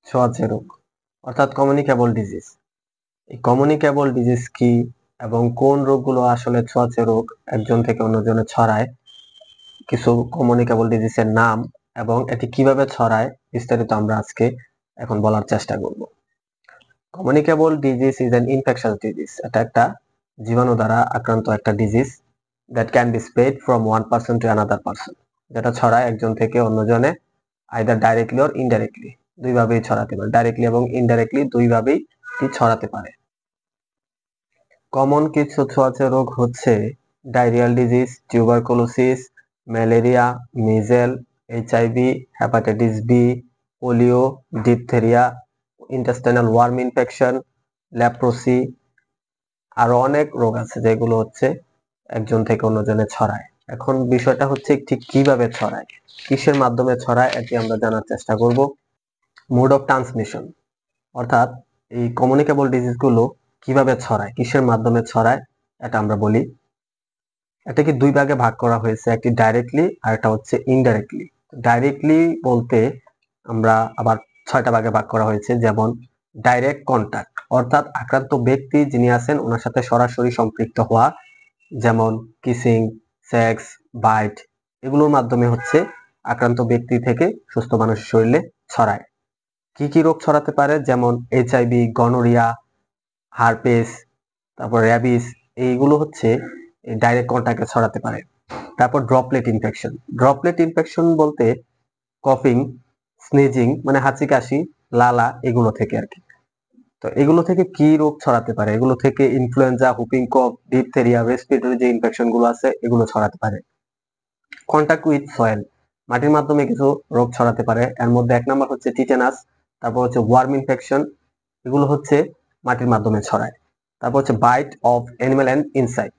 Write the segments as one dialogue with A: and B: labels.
A: ছোঁয়াচে রোগ অর্থাৎ কমিউনিকেবল ডিজিজ। এই কমিউনিকেবল ডিজিজ কি এবং কোন রোগগুলো আসলে ছোঁয়াচে রোগ একজন থেকে অন্যজনে ছড়ায়, কিছু কমিউনিকেবল ডিজিজের নাম এবং এটি কিভাবে ছড়ায় বিস্তারিত আমরা আজকে এখন বলার চেষ্টা করব। Communicable disease is an infectious disease. এটা একটা জীবাণু দ্বারা আক্রান্ত একটা disease that can be spread from one person to another person, যেটা ছড়ায় একজন থেকে অন্যজনে আইদার ডাইরেক্টলি অর ইনডাইরেক্টলি, দুইভাবেই ছড়াতে পারে। ডাইরেক্টলি এবং ইনডাইরেক্টলি দুইভাবেই ছড়াতে পারে। কমন কিছু ছোঁয়াচে রোগ হচ্ছে diarrhoeal disease, tuberculosis, malaria, measles, HIV, hepatitis B, polio, diphtheria, intestinal worm infection, leprosy, আরো অনেক রোগ আছে যেগুলো হচ্ছে একজন থেকে অন্যজনে ছড়ায়। এখন বিষয়টা হচ্ছে ঠিক কিভাবে ছড়ায়, কিসের মাধ্যমে ছড়ায়, এটি আমরা জানার চেষ্টা করব। মোড অফ ট্রান্সমিশন অর্থাৎ এই কমিউনিকেবল ডিজিজ গুলো কিভাবে ছড়ায়, কিসের মাধ্যমে ছড়ায়, এটা আমরা বলি। এটাকে দুই ভাগে ভাগ করা হয়েছে, একটি ডাইরেক্টলি আর একটা হচ্ছে ইনডাইরেক্টলি। ডাইরেক্টলি বলতে আমরা আবার 6টা ভাগে ভাগ করা হয়েছে, যেমন ডাইরেক্ট কন্টাক্ট অর্থাৎ আক্রান্ত ব্যক্তি যিনি আছেন ওনার সাথে সরাসরি সম্পৃক্ত হওয়া, যেমন কিসিং, সেক্স, বাইট, এগুলোর মাধ্যমে হচ্ছে আক্রান্ত ব্যক্তি থেকে সুস্থ মানুষের শরীরে ছড়ায়। কি কি রোগ ছড়াতে পারে, যেমন এইচআইভি, গনোরিয়া, হারপেস, তারপর র্যাবিস, এইগুলো হচ্ছে ডাইরেক্ট কন্টাক্টে ছড়াতে পারে। তারপর ড্রপলেট ইনফেকশন। ড্রপলেট ইনফেকশন বলতে কফিং, স্নিজিং মানে হাঁচি কাশি, লালা, এগুলো থেকে আর কি। তো এগুলো থেকে কি রোগ ছড়াতে পারে, এগুলো থেকে ইনফ্লুয়েঞ্জা, হুপিং কফ, ডিপথেরিয়া, রেসপিরেটরি যে ইনফেকশন গুলো আছে এগুলো ছড়াতে পারে। কন্টাক্ট উইথ সয়েল, মাটির মাধ্যমে কিছু রোগ ছড়াতে পারে। এর মধ্যে 1 নম্বর হচ্ছে টিটেনাস, তারপর হচ্ছে ওয়ার্ম ইনফেকশন, এগুলো হচ্ছে মাটির মাধ্যমে ছড়ায়। তারপর হচ্ছে bite of animal and insect,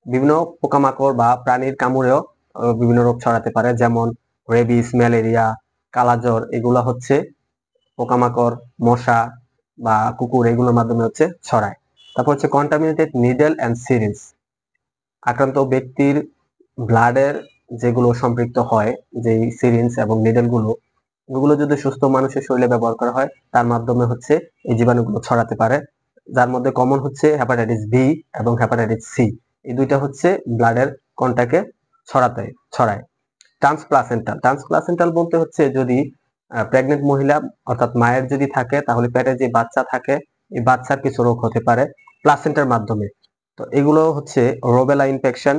A: বিভিন্ন পোকামাকড় বা প্রাণীর কামড়েও বিভিন্ন রোগ ছড়াতে পারে, যেমন রেবিস, ম্যালেরিয়া, কালাজ্বর, এগুলো হচ্ছে পোকামাকড়, মশা বা কুকুর এগুলোর মাধ্যমে হচ্ছে ছড়ায়। তারপর হচ্ছে কন্টামিনেটেড নিডল অ্যান্ড সিরিঞ্জ, আক্রান্ত ব্যক্তির ব্লাডের যেগুলো সম্পৃক্ত হয়, যেই সিরিঞ্জ এবং নিডল গুলো, ওগুলো যদি সুস্থ মানুষের শরীরে ব্যবহার করা হয় তার মাধ্যমে হচ্ছে এই জীবাণুগুলো ছড়াতে পারে। যার মধ্যে কমন হচ্ছে হেপাটাইটিস বি এবং হেপাটাইটিস সি, এই দুইটা হচ্ছে ব্লাডের কন্টাক্টে ছড়ায়। ট্রান্সপ্লাসেন্টাল, ট্রান্সপ্লাসেন্টাল বলতে হচ্ছে যদি প্রেগনেন্ট মহিলা অর্থাৎ মায়ের যদি থাকে, তাহলে পেটে যে বাচ্চা থাকে এই বাচ্চার কিছু রোগ হতে পারে প্লাসেন্টার মাধ্যমে। তো এগুলো হচ্ছে rubella infection,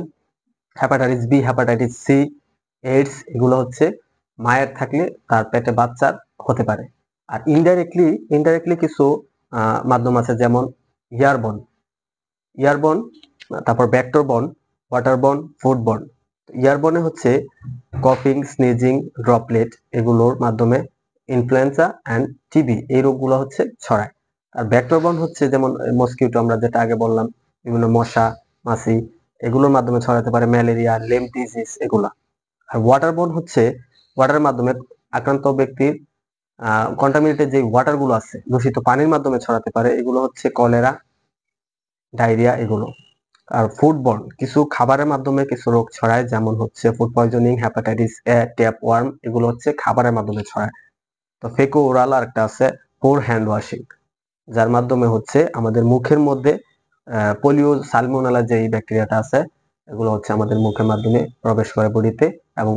A: hepatitis B, hepatitis C, AIDS, এগুলো হচ্ছে মায়ের থাকলে তার পেটে বাচ্চার হতে পারে। আর ইনডাইরেক্টলি কিছু মাধ্যম আছে, যেমন ইয়ারবন, তারপর ভেক্টরবন, ওয়াটারবন, ফুডবন। ইয়ারবনে হচ্ছে কফিং, স্নিজিং, ড্রপলেট, এগুলোর মাধ্যমে ইনফ্লুয়েঞ্জা অ্যান্ড টিবি এই রোগগুলো হচ্ছে ছড়ায়। আর ভেক্টরবন হচ্ছে যেমন মসকিউটো, আমরা যেটা আগে বললাম, বিভিন্ন মশা, মাছি, এগুলোর মাধ্যমে ছড়াতে পারে, ম্যালেরিয়া, লেম ডিজিজ, এগুলা। আর ওয়াটারবোর্ন হচ্ছে ওয়াটারের মাধ্যমে আক্রান্ত ব্যক্তির কন্টামিনেটেড যে ওয়াটার গুলো আছে, দূষিত পানির মাধ্যমে ছড়াতে পারে, এগুলো হচ্ছে কলেরা, ডায়রিয়া, এগুলো। আর ফুডবর্ন কিছু খাবারের মাধ্যমে কিছু রোগ ছড়ায়, যেমন হচ্ছে food poisoning, hepatitis A, tapeworm, এগুলো হচ্ছে খাবারের মাধ্যমে ছড়ায়। তো ফেকো ওরাল আর একটা আছে পোর হ্যান্ড ওয়াশিং, যার মাধ্যমে হচ্ছে আমাদের মুখের মধ্যে পোলিও সালমোনেলা যে ব্যাকটেরিয়াটা আছে, এগুলো হচ্ছে আমাদের মুখের মাধ্যমে প্রবেশ করে বডিতে এবং